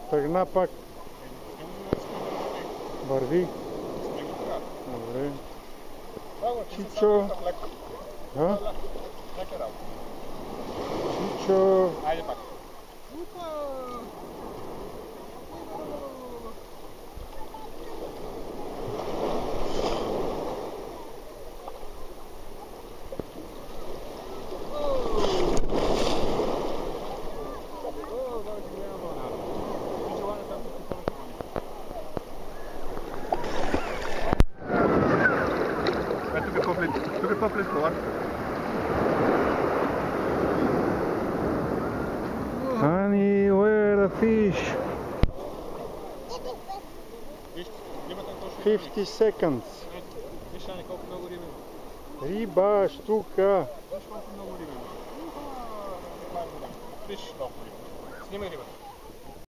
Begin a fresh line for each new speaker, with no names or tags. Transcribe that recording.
Тръгна пак. Върви. Добре. Чичо. Да? Чичо.
Айде пак. Тук е по-близко, ла?
Honey, where the fish? 50 seconds.
Виж, Ани, колко много риби има.
Риба, штука.
Виж колко много риби има. Виж колко риби. Снимай рибата.